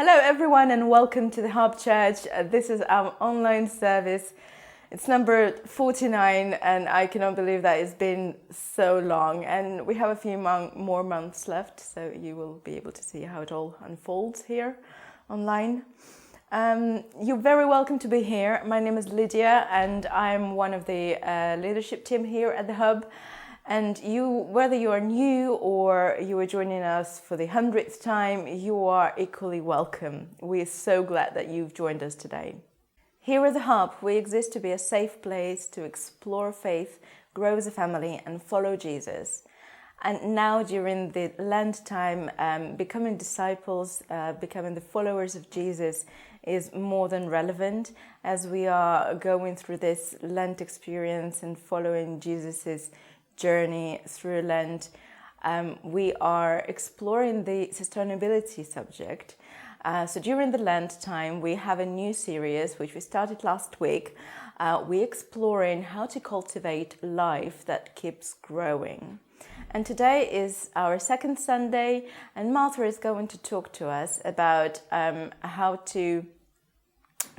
Hello everyone and welcome to the Hub Church. This is our online service. It's number 49 and I cannot believe that it's been so long, and we have a few more months left, so you will be able to see how it all unfolds here online. You're very welcome to be here. My name is Lydia and I'm one of the leadership team here at the Hub. And you, whether you are new or you are joining us for the 100th time, you are equally welcome. We are so glad that you've joined us today. Here at the Hub, we exist to be a safe place to explore faith, grow as a family and follow Jesus. And now during the Lent time, becoming disciples, becoming the followers of Jesus is more than relevant as we are going through this Lent experience and following Jesus's journey through Lent. We are exploring the sustainability subject. So during the Lent time, we have a new series which we started last week. We're exploring how to cultivate life that keeps growing. And today is our second Sunday, and Martha is going to talk to us about how to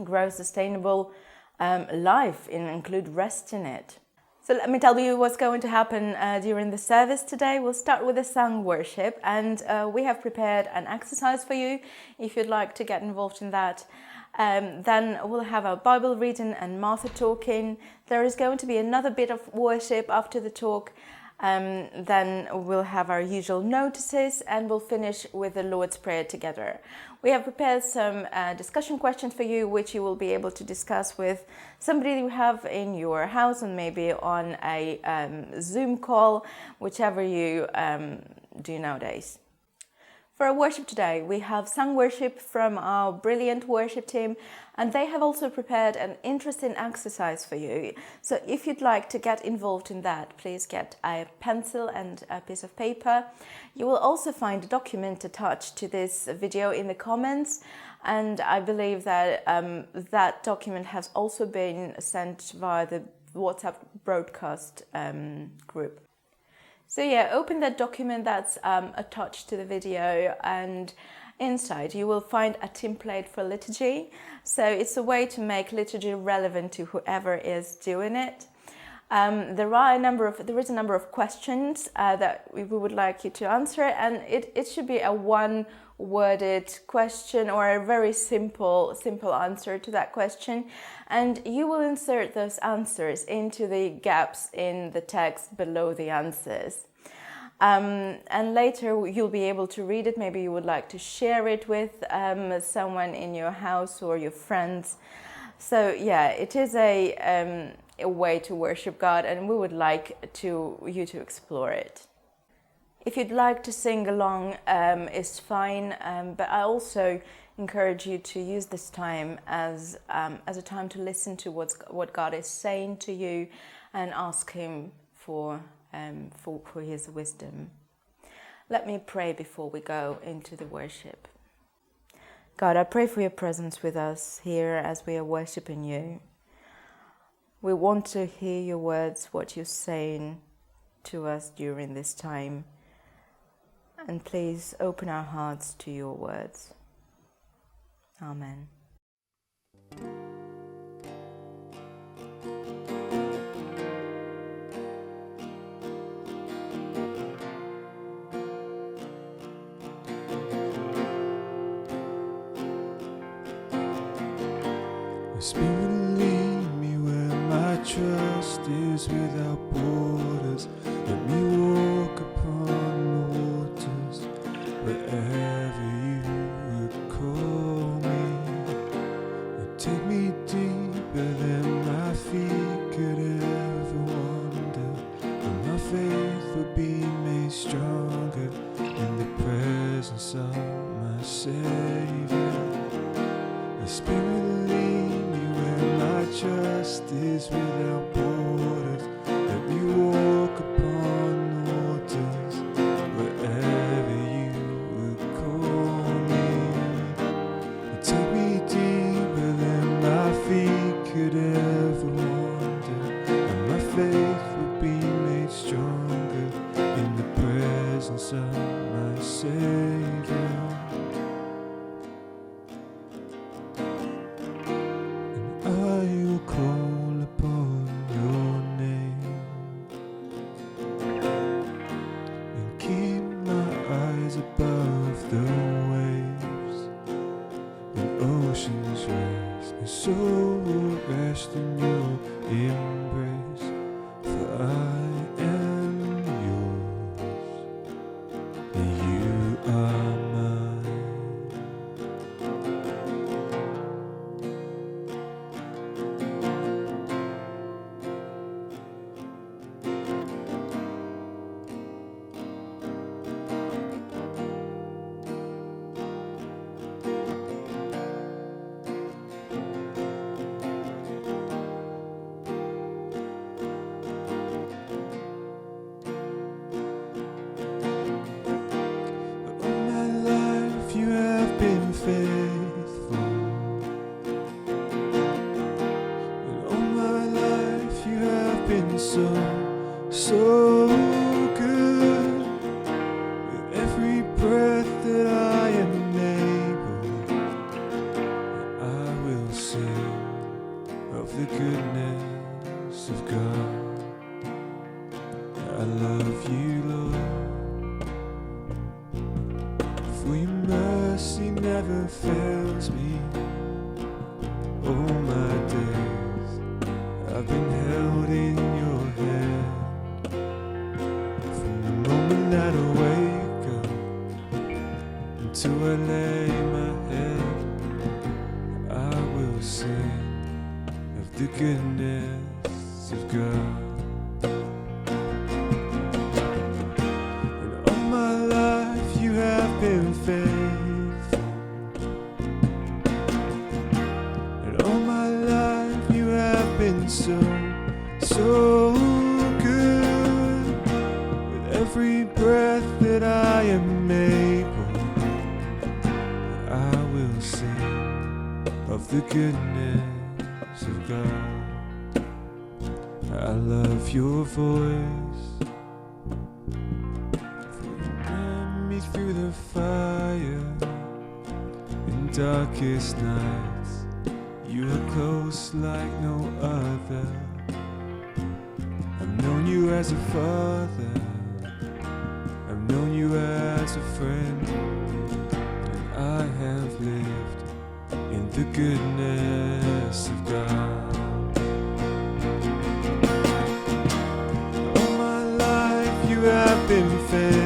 grow sustainable life and include rest in it. So let me tell you what's going to happen during the service today. We'll start with a sung worship, and we have prepared an exercise for you if you'd like to get involved in that. Then we'll have our Bible reading and Martha talking. There is going to be another bit of worship after the talk. Then we'll have our usual notices and we'll finish with the Lord's Prayer together. We have prepared some discussion questions for you, which you will be able to discuss with somebody you have in your house and maybe on a Zoom call, whichever you do nowadays. For our worship today, we have sung worship from our brilliant worship team, and they have also prepared an interesting exercise for you. So if you'd like to get involved in that, please get a pencil and a piece of paper. You will also find a document attached to this video in the comments, and I believe that that document has also been sent via the WhatsApp broadcast group. So yeah, open that document that's attached to the video, and inside you will find a template for liturgy. So it's a way to make liturgy relevant to whoever is doing it. There is a number of questions that we would like you to answer, and it should be a one-worded question or a very simple answer to that question. And you will insert those answers into the gaps in the text below the answers. And later you'll be able to read it. Maybe you would like to share it with someone in your house or your friends. So yeah, it is a way to worship God, and we would like you to explore it. If you'd like to sing along, it's fine, but I also encourage you to use this time as a time to listen to what God is saying to you and ask Him for His wisdom. Let me pray before we go into the worship. God, I pray for your presence with us here as we are worshiping you. We want to hear your words, what you're saying to us during this time. And please open our hearts to your words. Amen. Spirit, lead me where my trust is without borders. Let me walk upon the waters wherever you would call me. Take me above the waves. When oceans rise, my soul will rest in your embrace. For I am yours, and you are mine. Faithful, and all my life you have been so, so good. With every breath that I am able, I will sing of the goodness of God. I love you, Lord. For your mercy never fails me. All my days I've been held in your hand. From the moment that I wake up until I lay my head, I will sing of the goodness of God. Been faithful, and all my life you have been so, so good. With every breath that I am able, I will sing of the goodness of God. I love your voice. Through the fire in darkest nights, you are close like no other. I've known you as a father, I've known you as a friend, and I have lived in the goodness of God. All my life you have been faithful.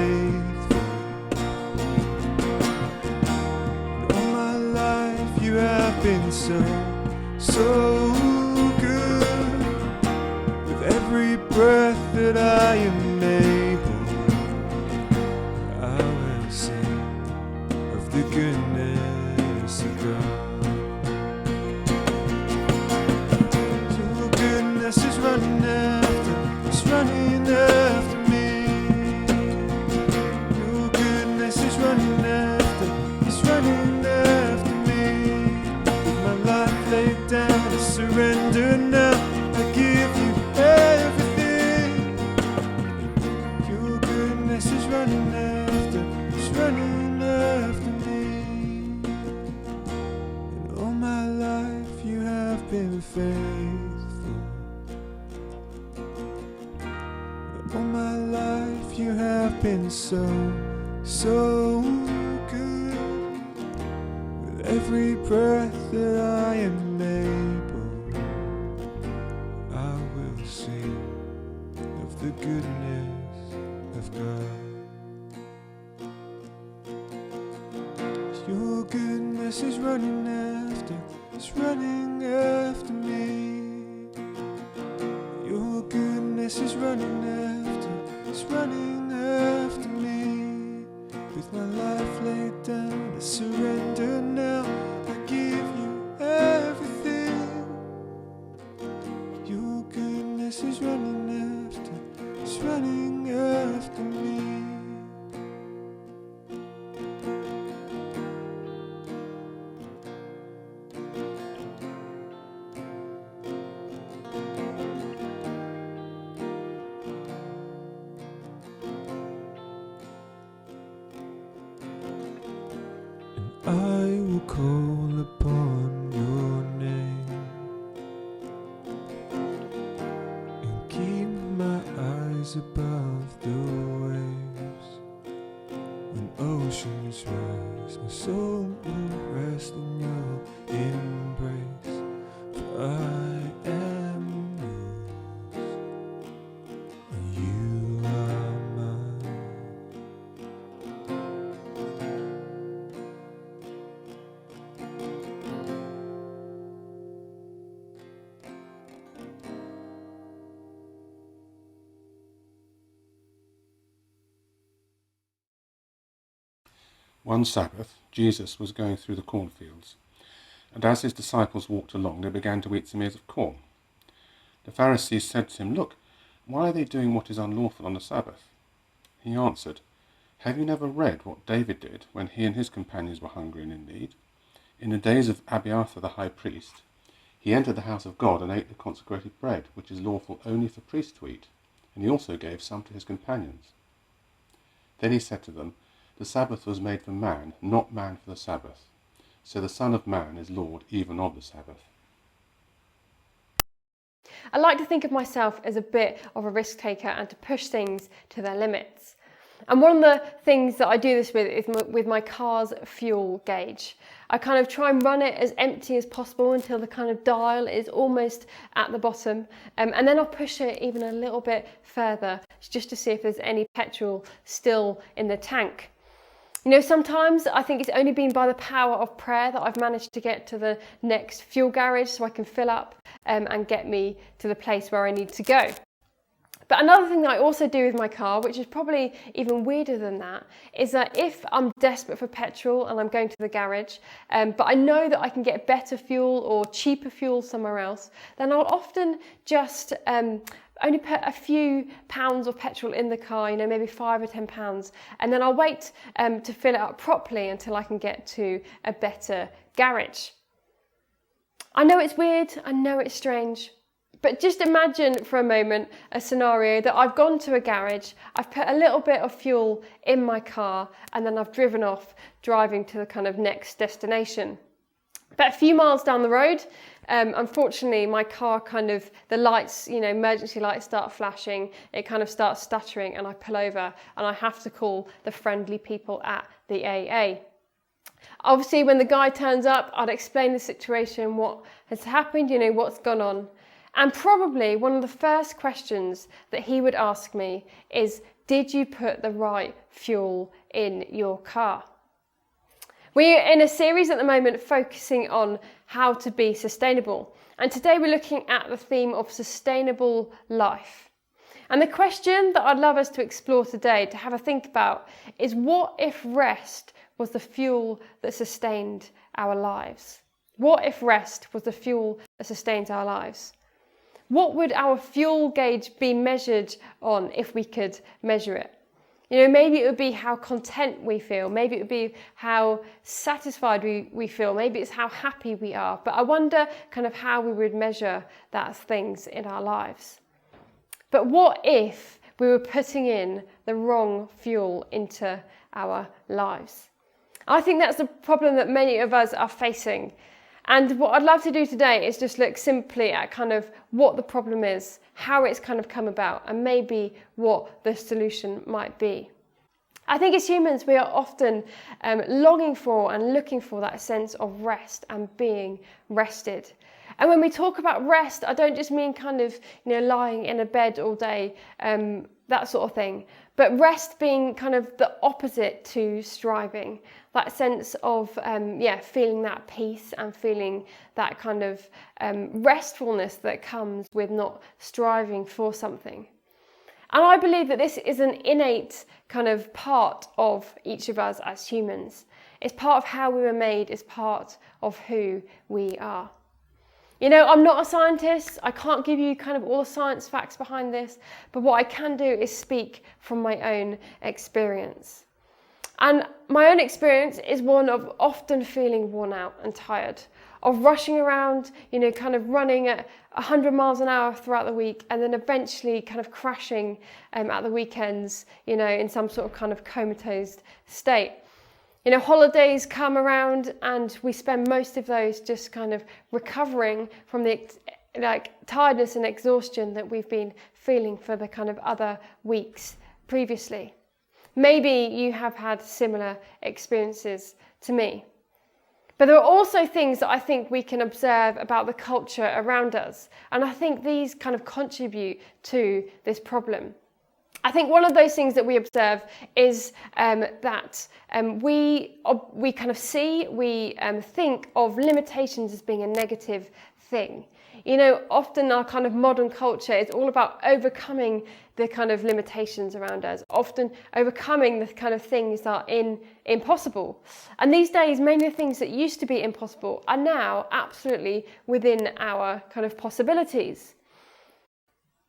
You have been so, so good. With every breath that I am able, I will sing of the goodness of God. Your goodness is running after, it's running after me. Your goodness is running after, it's running after me. Laid down, I surrender now. I give you everything. Your goodness is running after, it's running after me. And all my life you have been faithful. And all my life you have been so, so good. Every breath that I am able, I will sing of the goodness of God. Your goodness is running after, it's running after me. Your goodness is running after, it's running after me. With my life laid down, I surrender now. I give you everything. Your goodness is running after, it's running after me. I will call upon your name and keep my eyes above the waves. When oceans rise, my soul will rest in your embrace. For I am yours, and you are mine. One Sabbath, Jesus was going through the cornfields, and as his disciples walked along, they began to eat some ears of corn. The Pharisees said to him, "Look, why are they doing what is unlawful on the Sabbath?" He answered, "Have you never read what David did when he and his companions were hungry and in need? In the days of Abiathar the high priest, he entered the house of God and ate the consecrated bread, which is lawful only for priests to eat, and he also gave some to his companions." Then he said to them, "The Sabbath was made for man, not man for the Sabbath. So the Son of Man is Lord even of the Sabbath." I like to think of myself as a bit of a risk taker and to push things to their limits. And one of the things that I do this with is with my car's fuel gauge. I kind of try and run it as empty as possible until the kind of dial is almost at the bottom. And then I'll push it even a little bit further just to see if there's any petrol still in the tank. You know, sometimes I think it's only been by the power of prayer that I've managed to get to the next fuel garage so I can fill up and get me to the place where I need to go. But another thing that I also do with my car, which is probably even weirder than that, is that if I'm desperate for petrol and I'm going to the garage, but I know that I can get better fuel or cheaper fuel somewhere else, then I'll often just only put a few pounds of petrol in the car, you know, maybe £5 or £10, and then I'll wait to fill it up properly until I can get to a better garage. I know it's weird, I know it's strange, but just imagine for a moment a scenario that I've gone to a garage, I've put a little bit of fuel in my car, and then I've driven off driving to the kind of next destination. But a few miles down the road, unfortunately, my car the lights, you know, emergency lights start flashing, it kind of starts stuttering, and I pull over and I have to call the friendly people at the AA. Obviously, when the guy turns up, I'd explain the situation, what has happened, you know, what's gone on. And probably one of the first questions that he would ask me is, did you put the right fuel in your car? We're in a series at the moment focusing on how to be sustainable. And today we're looking at the theme of sustainable life. And the question that I'd love us to explore today, to have a think about, is what if rest was the fuel that sustained our lives? What if rest was the fuel that sustains our lives? What would our fuel gauge be measured on if we could measure it? You know, maybe it would be how content we feel. Maybe it would be how satisfied we feel. Maybe it's how happy we are. But I wonder kind of how we would measure that things in our lives. But what if we were putting in the wrong fuel into our lives? I think that's the problem that many of us are facing. And what I'd love to do today is just look simply at kind of what the problem is, how it's kind of come about, and maybe what the solution might be. I think as humans, we are often longing for and looking for that sense of rest and being rested. And when we talk about rest, I don't just mean kind of, you know, lying in a bed all day, that sort of thing, but rest being kind of the opposite to striving. That sense of, feeling that peace and feeling that kind of restfulness that comes with not striving for something. And I believe that this is an innate kind of part of each of us as humans. It's part of how we were made, it's part of who we are. You know, I'm not a scientist, I can't give you kind of all the science facts behind this, but what I can do is speak from my own experience. And my own experience is one of often feeling worn out and tired, of rushing around, you know, kind of running at 100 miles an hour throughout the week, and then eventually kind of crashing at the weekends, you know, in some sort of kind of comatose state. You know, holidays come around and we spend most of those just kind of recovering from the tiredness and exhaustion that we've been feeling for the kind of other weeks previously. Maybe you have had similar experiences to me. But there are also things that I think we can observe about the culture around us. And I think these kind of contribute to this problem. I think one of those things that we observe is that we kind of see, we think of limitations as being a negative thing. You know, often our kind of modern culture is all about overcoming the kind of limitations around us, often overcoming the kind of things that are impossible. And these days, many of the things that used to be impossible are now absolutely within our kind of possibilities.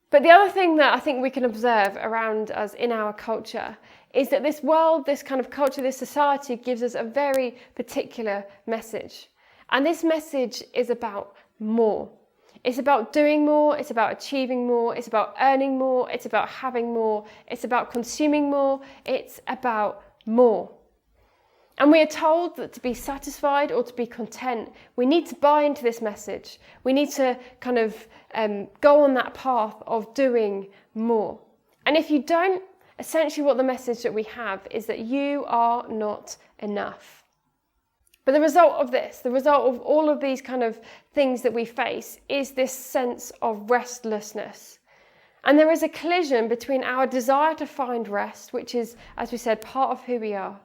But the other thing that I think we can observe around us in our culture is that this world, this kind of culture, this society gives us a very particular message. And this message is about more. It's about doing more, it's about achieving more, it's about earning more, it's about having more, it's about consuming more, it's about more. And we are told that to be satisfied or to be content, we need to buy into this message. We need to kind of go on that path of doing more. And if you don't, essentially what the message that we have is that you are not enough. But the result of this, the result of all of these kind of things that we face is this sense of restlessness. And there is a collision between our desire to find rest, which is, as we said, part of who we are,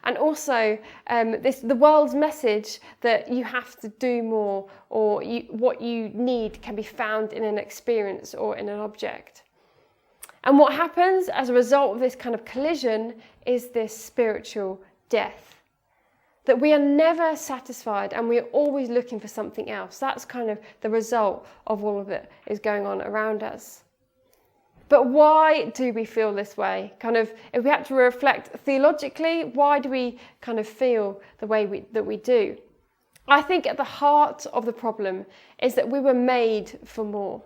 and also the world's message that you have to do more, or what you need can be found in an experience or in an object. And what happens as a result of this kind of collision is this spiritual death. That we are never satisfied and we are always looking for something else. That's kind of the result of all of it is going on around us. But why do we feel this way? Kind of, if we have to reflect theologically, why do we kind of feel the way that we do? I think at the heart of the problem is that we were made for more.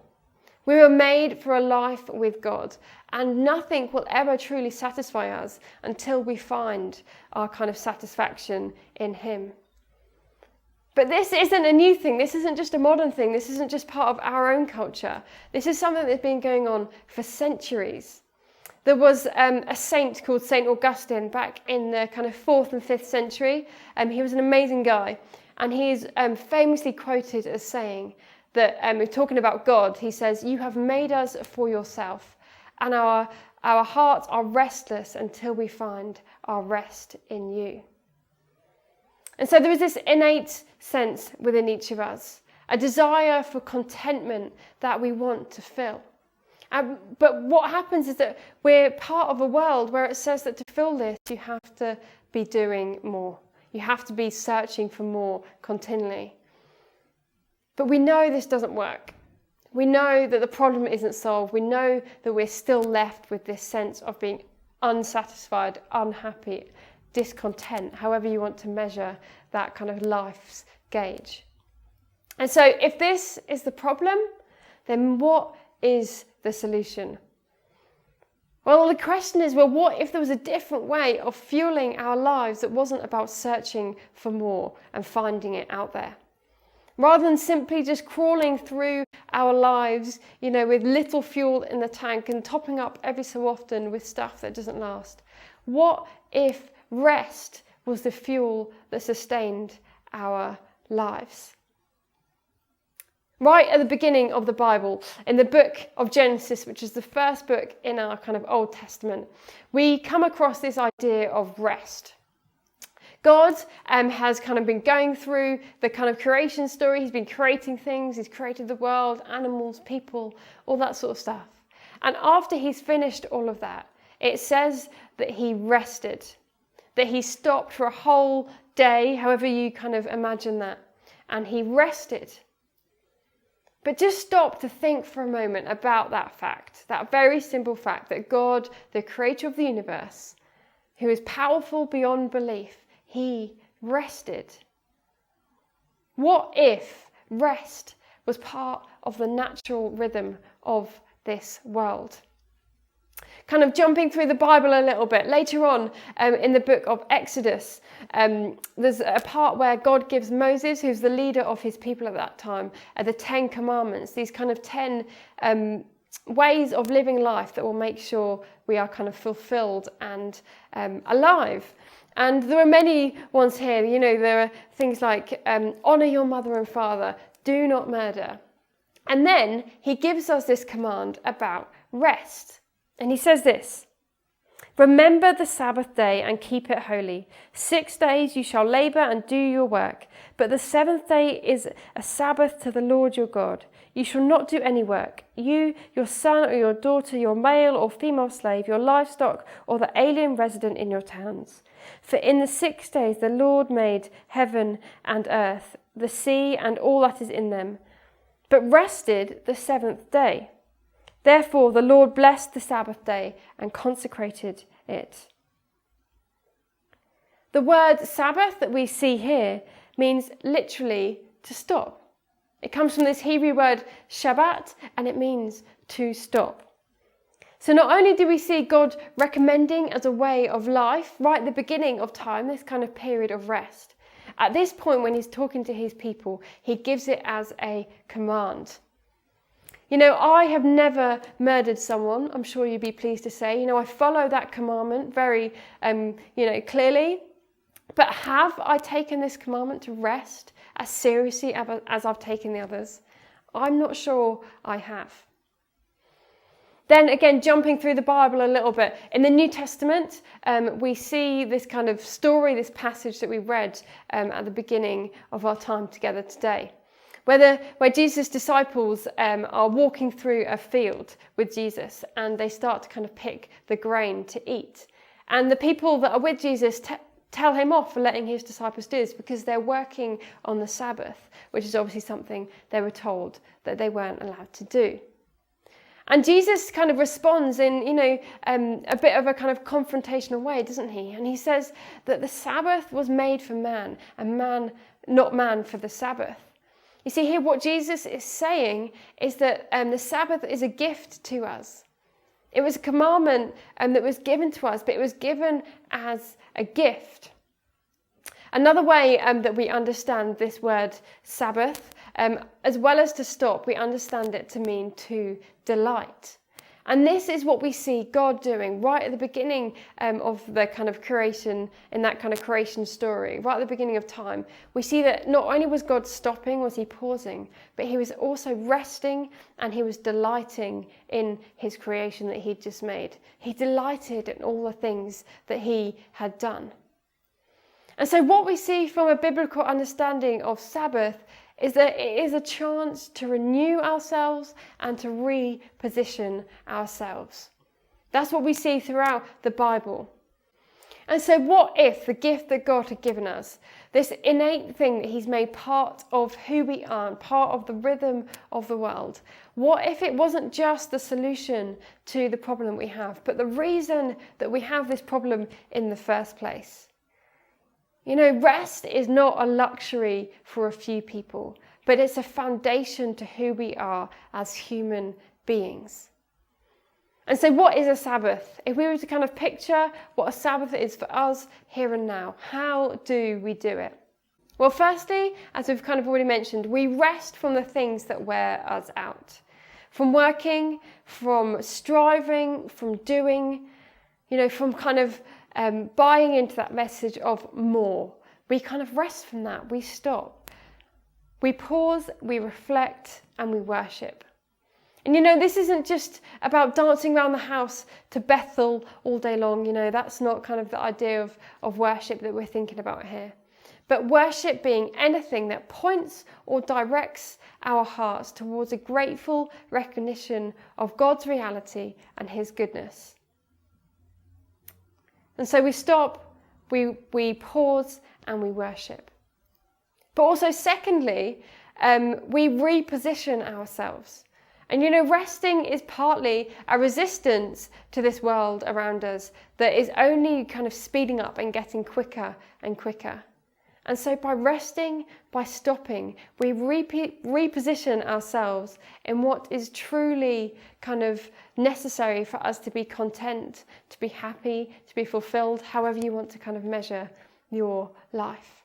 We were made for a life with God, and nothing will ever truly satisfy us until we find our kind of satisfaction in Him. But this isn't a new thing. This isn't just a modern thing. This isn't just part of our own culture. This is something that's been going on for centuries. There was a saint called St. Augustine back in the kind of 4th and 5th century. He was an amazing guy, and he's famously quoted as saying that, we're talking about God, he says, "You have made us for yourself, and our hearts are restless until we find our rest in you." And so there is this innate sense within each of us, a desire for contentment that we want to fill. But what happens is that we're part of a world where it says that to fill this, you have to be doing more. You have to be searching for more continually. But we know this doesn't work. We know that the problem isn't solved. We know that we're still left with this sense of being unsatisfied, unhappy, discontent, however you want to measure that kind of life's gauge. And so if this is the problem, then what is the solution? Well, the question is, what if there was a different way of fueling our lives that wasn't about searching for more and finding it out there? Rather than simply just crawling through our lives, with little fuel in the tank and topping up every so often with stuff that doesn't last. What if rest was the fuel that sustained our lives? Right at the beginning of the Bible, in the book of Genesis, which is the first book in our kind of Old Testament, we come across this idea of rest. God has kind of been going through the kind of creation story. He's been creating things. He's created the world, animals, people, all that sort of stuff. And after he's finished all of that, it says that he rested, that he stopped for a whole day, however you kind of imagine that, and he rested. But just stop to think for a moment about that fact, that very simple fact that God, the creator of the universe, who is powerful beyond belief, he rested. What if rest was part of the natural rhythm of this world? Kind of jumping through the Bible a little bit. Later on in the book of Exodus, there's a part where God gives Moses, who's the leader of his people at that time, the 10 Commandments, these kind of 10 ways of living life that will make sure we are kind of fulfilled and alive. And there are many ones here. There are things like honour your mother and father, do not murder. And then he gives us this command about rest. And he says this: remember the Sabbath day and keep it holy. 6 days you shall labour and do your work, but the seventh day is a Sabbath to the Lord your God. You shall not do any work, you, your son or your daughter, your male or female slave, your livestock, or the alien resident in your towns. For in the 6 days the Lord made heaven and earth, the sea and all that is in them, but rested the seventh day. Therefore the Lord blessed the Sabbath day and consecrated it. The word Sabbath that we see here means literally to stop. It comes from this Hebrew word Shabbat, and it means to stop. So not only do we see God recommending as a way of life right at the beginning of time, this kind of period of rest, at this point when he's talking to his people, he gives it as a command. I have never murdered someone, I'm sure you'd be pleased to say. I follow that commandment very, clearly. But have I taken this commandment to rest as seriously as I've taken the others? I'm not sure I have. Then again, jumping through the Bible a little bit, in the New Testament, we see this kind of story, this passage that we read at the beginning of our time together today. Where Jesus' disciples are walking through a field with Jesus, and they start to kind of pick the grain to eat. And the people that are with Jesus tell him off for letting his disciples do this because they're working on the Sabbath, which is obviously something they were told that they weren't allowed to do. And Jesus kind of responds in, a bit of a kind of confrontational way, doesn't he? And he says that the Sabbath was made for man, and not man for the Sabbath. You see here, what Jesus is saying is that the Sabbath is a gift to us. It was a commandment that was given to us, but it was given as a gift. Another way that we understand this word Sabbath, as well as to stop, we understand it to mean to delight. And this is what we see God doing right at the beginning of the kind of creation, in that kind of creation story, right at the beginning of time. We see that not only was God stopping, was he pausing, but he was also resting and he was delighting in his creation that he'd just made. He delighted in all the things that he had done. And so what we see from a biblical understanding of Sabbath is that it is a chance to renew ourselves and to reposition ourselves. That's what we see throughout the Bible. And so what if the gift that God had given us, this innate thing that he's made part of who we are, and part of the rhythm of the world, what if it wasn't just the solution to the problem we have, but the reason that we have this problem in the first place? Rest is not a luxury for a few people, but it's a foundation to who we are as human beings. And so what is a Sabbath? If we were to kind of picture what a Sabbath is for us here and now, how do we do it? Well, firstly, as we've kind of already mentioned, we rest from the things that wear us out. From working, from striving, from doing, from kind of buying into that message of more. We kind of rest from that. We stop. We pause, we reflect, and we worship. And this isn't just about dancing around the house to Bethel all day long. That's not kind of the idea of worship that we're thinking about here. But worship being anything that points or directs our hearts towards a grateful recognition of God's reality and his goodness. And so we stop, we pause, and we worship. But also, secondly, we reposition ourselves. And resting is partly a resistance to this world around us that is only kind of speeding up and getting quicker and quicker. And so by resting, by stopping, we reposition ourselves in what is truly kind of necessary for us to be content, to be happy, to be fulfilled, however you want to kind of measure your life.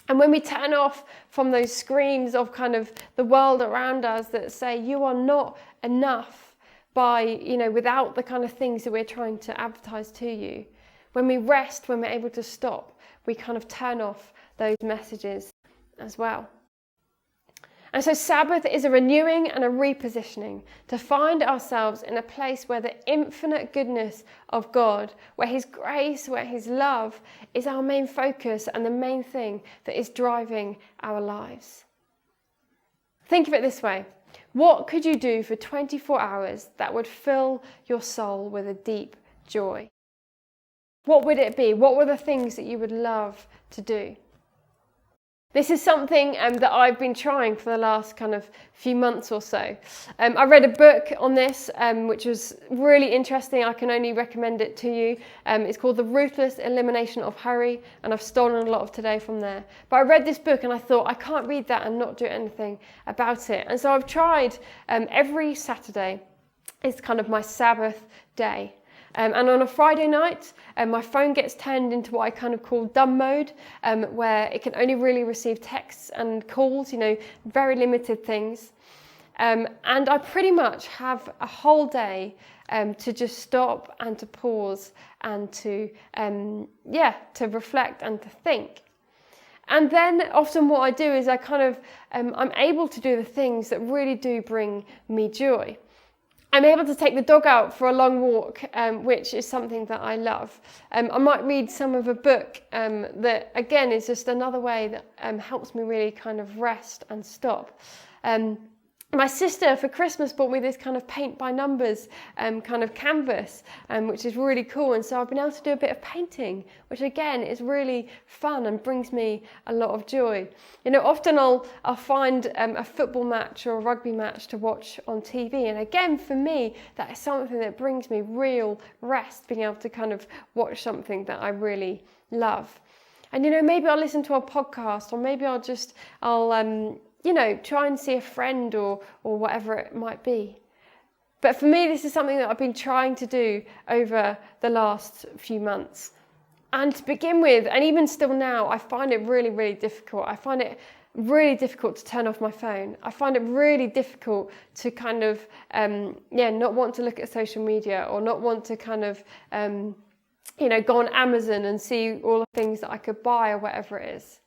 And when we turn off from those screams of kind of the world around us that say you are not enough, without the kind of things that we're trying to advertise to you. When we rest, when we're able to stop, we kind of turn off those messages as well. And so Sabbath is a renewing and a repositioning to find ourselves in a place where the infinite goodness of God, where his grace, where his love is our main focus and the main thing that is driving our lives. Think of it this way. What could you do for 24 hours that would fill your soul with a deep joy? What would it be? What were the things that you would love to do? This is something that I've been trying for the last kind of few months or so. I read a book on this, which was really interesting. I can only recommend it to you. It's called The Ruthless Elimination of Hurry, and I've stolen a lot of today from there. But I read this book and I thought, I can't read that and not do anything about it. And so I've tried every Saturday. It's kind of my Sabbath day. And on a Friday night, my phone gets turned into what I kind of call dumb mode, where it can only really receive texts and calls, very limited things. And I pretty much have a whole day to just stop and to pause and to reflect and to think. And then often what I do is I kind of, I'm able to do the things that really do bring me joy. I'm able to take the dog out for a long walk, which is something that I love. I might read some of a book that, again, is just another way that helps me really kind of rest and stop. My sister for Christmas bought me this kind of paint by numbers kind of canvas, which is really cool. And so I've been able to do a bit of painting, which again is really fun and brings me a lot of joy. Often I'll find a football match or a rugby match to watch on TV. And again, for me, that is something that brings me real rest, being able to kind of watch something that I really love. And, maybe I'll listen to a podcast, or maybe I'll try and see a friend or whatever it might be. But for me, this is something that I've been trying to do over the last few months. And to begin with, and even still now, I find it really, really difficult. I find it really difficult to turn off my phone. I find it really difficult to kind of, not want to look at social media, or not want to kind of, go on Amazon and see all the things that I could buy or whatever it is.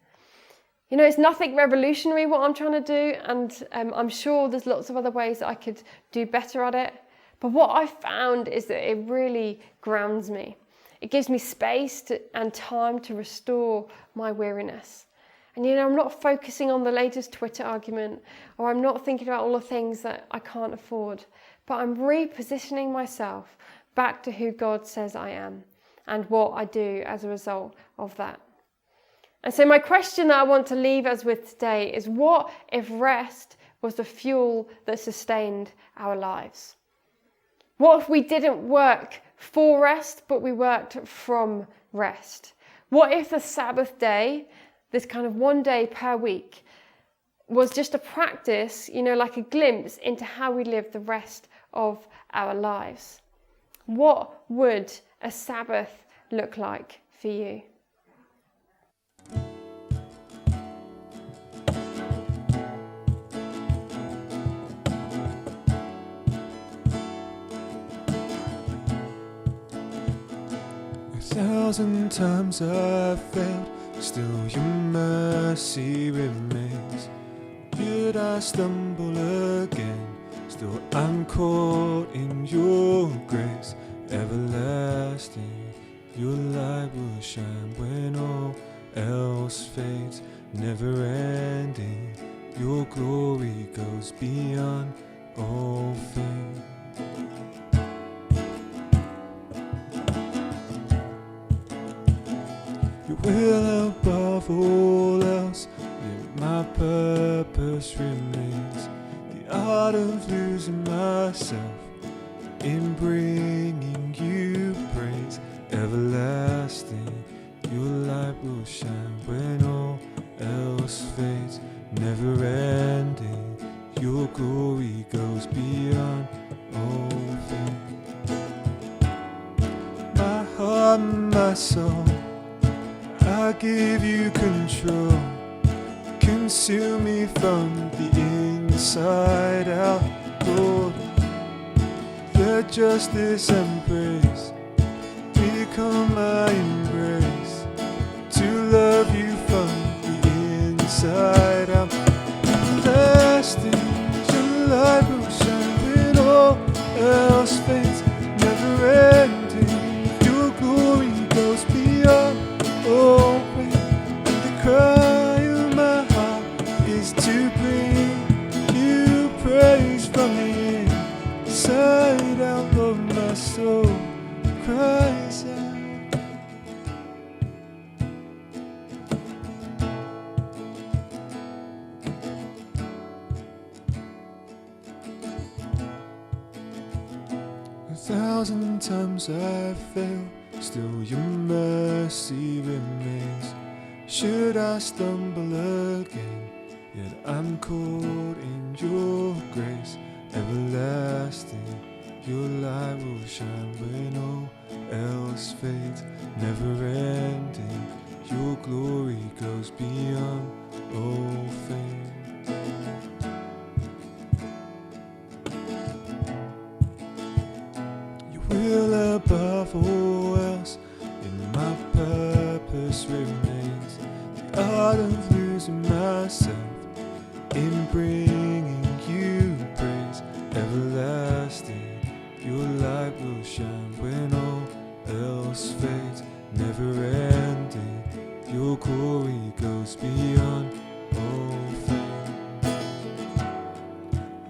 It's nothing revolutionary what I'm trying to do, and I'm sure there's lots of other ways that I could do better at it. But what I've found is that it really grounds me. It gives me space and time to restore my weariness. And I'm not focusing on the latest Twitter argument, or I'm not thinking about all the things that I can't afford, but I'm repositioning myself back to who God says I am and what I do as a result of that. And so my question that I want to leave us with today is, what if rest was the fuel that sustained our lives? What if we didn't work for rest, but we worked from rest? What if the Sabbath day, this kind of one day per week, was just a practice, like a glimpse into how we live the rest of our lives? What would a Sabbath look like for you? Thousand times I've failed, still your mercy remains. Did I stumble again? Still I'm caught in your grace. Everlasting, your light will shine when all else fades. Never ending, your glory goes beyond all fame. Your will above all else, yet my purpose remains. The art of losing myself in bringing you praise. Everlasting, your light will shine when all else fades. Never ending, your glory goes beyond all fame. My heart, my soul, I give you control. Consume me from the inside out, Lord. Let justice and praise become my embrace, to love you from the inside out. Lasting, your light will shine when all else fades. Never ending, your glory goes beyond all pain. And the cry of my heart is to bring you praise from the inside out of my soul. Cries out. 1,000 times I fail, still your mercy remains. Should I stumble again, yet I'm caught in your grace. Everlasting, your light will shine when all else fades. Never ending, your glory goes beyond all fame. Will above all else in my purpose remains. The art of losing myself in bringing you praise. Everlasting, your light will shine when all else fades. Never ending, your glory goes beyond all fame.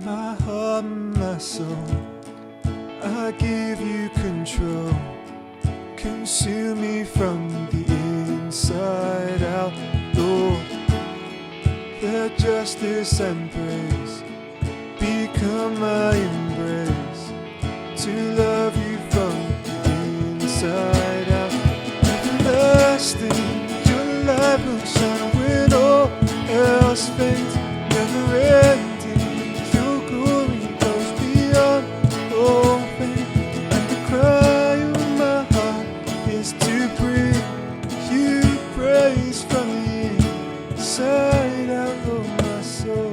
My heart and my soul, I give you control. Consume me from the inside out, Lord. Let justice and praise become my embrace, to love you from the inside out. Everlasting, your light will shine when all else fades. Never ending, your glory goes beyond all. And the cry of my heart is to bring you praise from the inside out of my soul.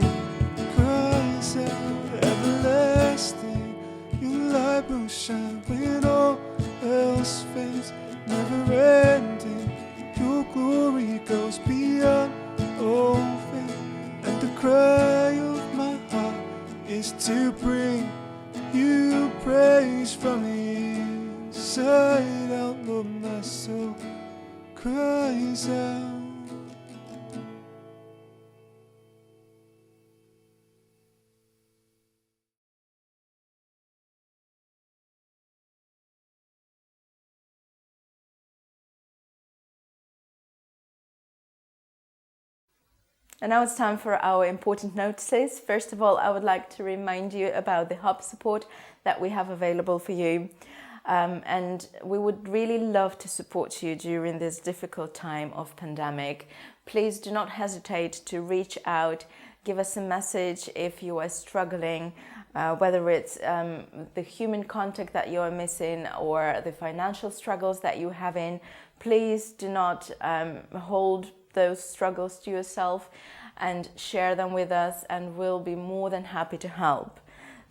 Cries out, everlasting, your light will shine when all else fades. Never ending, your glory goes beyond all fame. And the cry of my heart is to bring you praise from the inside out of my soul. Cries out. And now it's time for our important notices. First of all, I would like to remind you about the hub support that we have available for you. And we would really love to support you during this difficult time of pandemic. Please do not hesitate to reach out, give us a message if you are struggling, whether it's the human contact that you are missing or the financial struggles that you're having. Please do not hold those struggles to yourself and share them with us, and we'll be more than happy to help.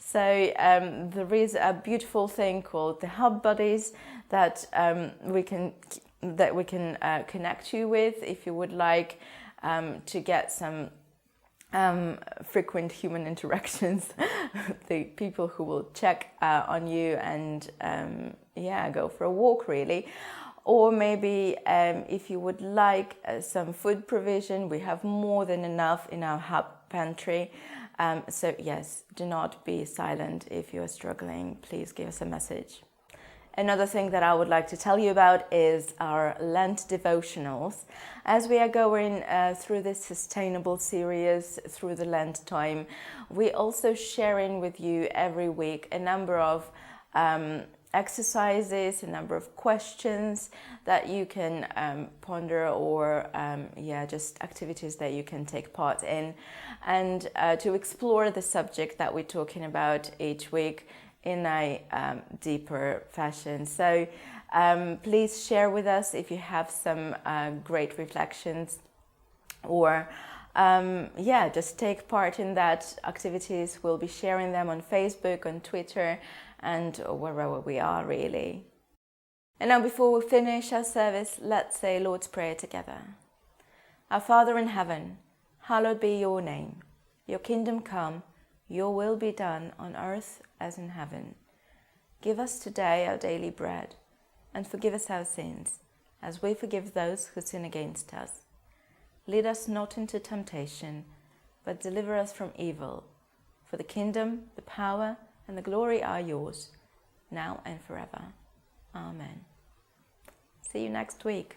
So there is a beautiful thing called the Hub Buddies that we can connect you with if you would like to get some frequent human interactions, the people who will check on you and go for a walk really. Or maybe if you would like some food provision, we have more than enough in our hub pantry. So yes, do not be silent if you are struggling. Please give us a message. Another thing that I would like to tell you about is our Lent devotionals. As we are going through this sustainable series through the Lent time, we're also sharing with you every week a number of exercises, a number of questions that you can ponder, or just activities that you can take part in, and to explore the subject that we're talking about each week in a deeper fashion. So please share with us if you have some great reflections, or just take part in that activities. We'll be sharing them on Facebook, on Twitter, and wherever we are really. And now before we finish our service, let's say Lord's Prayer together. Our Father in heaven, hallowed be your name. Your kingdom come, your will be done on earth as in heaven. Give us today our daily bread, and forgive us our sins, as we forgive those who sin against us. Lead us not into temptation, but deliver us from evil. For the kingdom, the power, and the glory are yours, now and forever. Amen. See you next week.